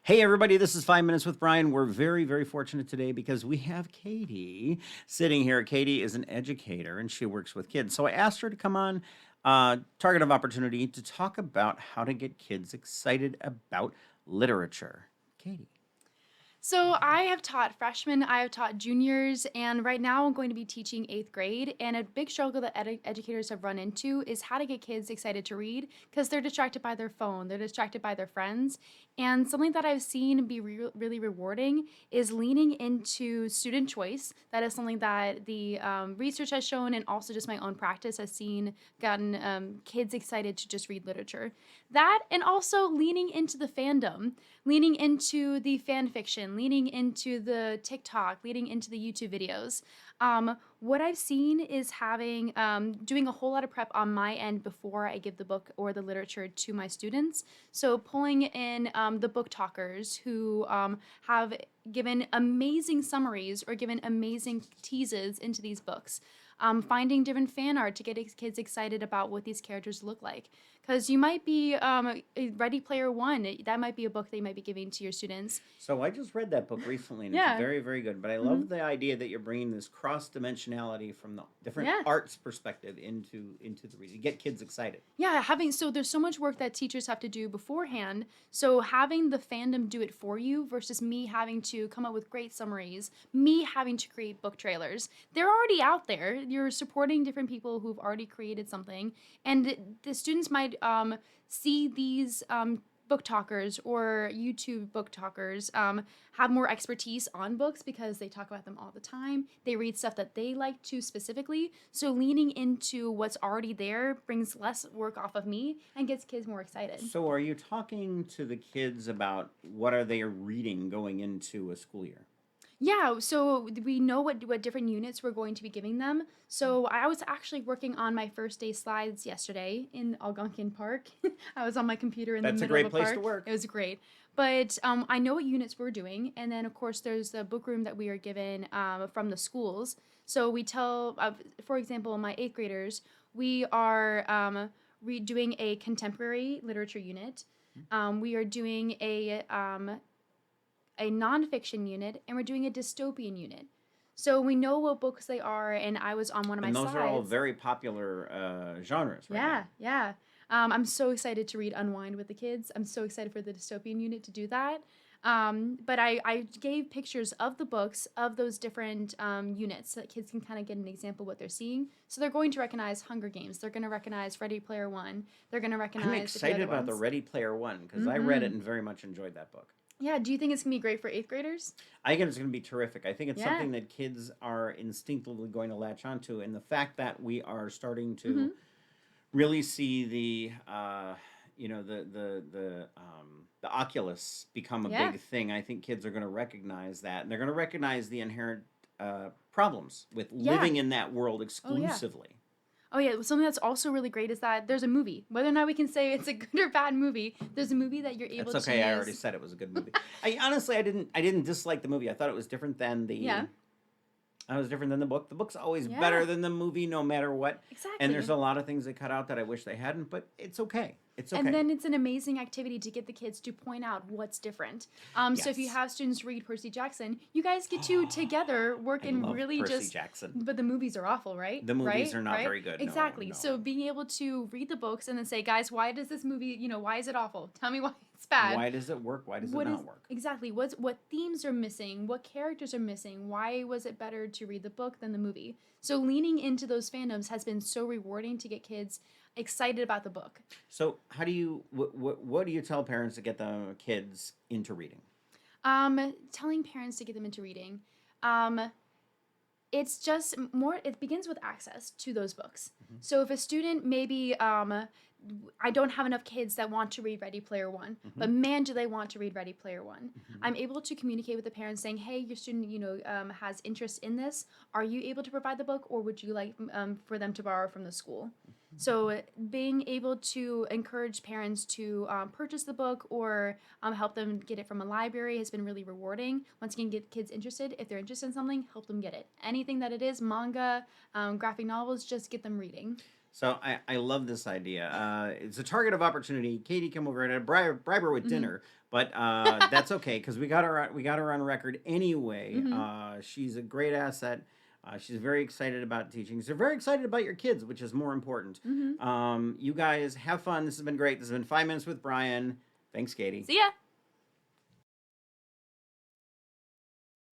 Hey, everybody, this is 5 Minutes with Bryan. We're very, very fortunate today because we have Katie sitting here. Katie is an educator and she works with kids. So I asked her to come on Target of Opportunity to talk about how to get kids excited about literature. Katie. So I have taught freshmen, I have taught juniors, and right now I'm going to be teaching eighth grade. And a big struggle that educators have run into is how to get kids excited to read because they're distracted by their phone, they're distracted by their friends. And something that I've seen be really rewarding is leaning into student choice. That is something that the research has shown, and also just my own practice has seen gotten kids excited to just read literature. That, and also leaning into the fandom, leaning into the fan fiction, leaning into the TikTok, leaning into the YouTube videos. What I've seen is having doing a whole lot of prep on my end before I give the book or the literature to my students. So pulling in the book talkers who have given amazing summaries or given amazing teases into these books. Finding different fan art to get kids excited about what these characters look like. Because you might be Ready Player One. That might be a book that you might be giving to your students. So I just read that book recently and it's Yeah. very, very good. But I Hmm. love the idea that you're bringing this cross dimensionality from the different Yeah. arts perspective into the reading. Get kids excited. Yeah, there's so much work that teachers have to do beforehand. So having the fandom do it for you versus me having to come up with great summaries, me having to create book trailers. They're already out there. You're supporting different people who've already created something, and the students might see these book talkers or YouTube book talkers have more expertise on books because they talk about them all the time. They read stuff that they like to specifically. So leaning into what's already there brings less work off of me and gets kids more excited. So are you talking to the kids about what are they reading going into a school year? Yeah, so we know what different units we're going to be giving them. So I was actually working on my first day slides yesterday in Algonquin Park. I was on my computer in the That's a middle of great a place to park. work. It was great. But I know what units we're doing. And then, of course, there's the book room that we are given from the schools. So we tell, for example, my eighth graders, we are doing a contemporary literature unit. We are doing a nonfiction unit, and we're doing a dystopian unit. So we know what books they are, and I was on one of my And those are all slides. very popular genres right Yeah, now. yeah. I'm so excited to read Unwind with the kids. I'm so excited for the dystopian unit to do that. But I gave pictures of the books of those different units so that kids can kind of get an example of what they're seeing. So they're going to recognize Hunger Games. They're going to recognize Ready Player One. They're going to I'm recognize a few excited other about the ones. Ready Player One because I read Mm-hmm. it and very much enjoyed that book. Yeah, do you think it's going to be great for eighth graders? I think it's going to be terrific. I think it's Yeah. something that kids are instinctively going to latch onto, and the fact that we are starting Mm-hmm. to really see the Oculus become a Yeah. big thing. I think kids are going to recognize that, and they're going to recognize the inherent problems with Yeah. living in that world Oh, yeah. exclusively. Oh yeah, something that's also really great is that there's a movie. Whether or not we can say it's a good or bad movie, there's a movie that you're able That's to okay. I already use. said it was a good movie. I honestly, I didn't dislike the movie. I thought it was different than Yeah. the. I was different than the book. The book's always Yeah. better than the movie, no matter what. And there's Exactly. a lot of things they cut out that I wish they hadn't, but it's okay. It's And okay. then it's an amazing activity to get the kids to point out what's different. So if you Yes. have students read Percy Jackson, you guys get to together work I and love really Percy just. Jackson. But the movies are awful, right? The movies Right? are not Right? very good. No, Exactly. no. So being able to read the books and then say, guys, why does this movie, why is it awful? Tell me why it's bad. Why does it work? Why does it What is not work? exactly what themes are missing, what characters are missing, why was it better to read the book than the movie? So leaning into those fandoms has been so rewarding to get kids excited about the book. So, how do you what do you tell parents to get the kids into reading? Telling parents to get them into reading. um it's just more, it begins with access to those books. Mhm. So if a student maybe I don't have enough kids that want to read Ready Player One, Mhm. but man, do they want to read Ready Player One. Mhm. I'm able to communicate with the parents saying, hey, your student, has interest in this. Are you able to provide the book, or would you like for them to borrow from the school? So being able to encourage parents to purchase the book or help them get it from a library has been really rewarding. Once again, get kids interested. If they're interested in something, help them get it. Anything that it is, manga, graphic novels, just get them reading. So I love this idea. It's a target of opportunity. Katie, come over and bribe her with Hmm. dinner, but that's okay because we got her on record anyway. Hmm. She's a great asset. She's very excited about teaching. She's very excited about your kids, which is more important. Hmm. You guys have fun. This has been great. This has been 5 minutes with Bryan. Thanks, Katie. See ya.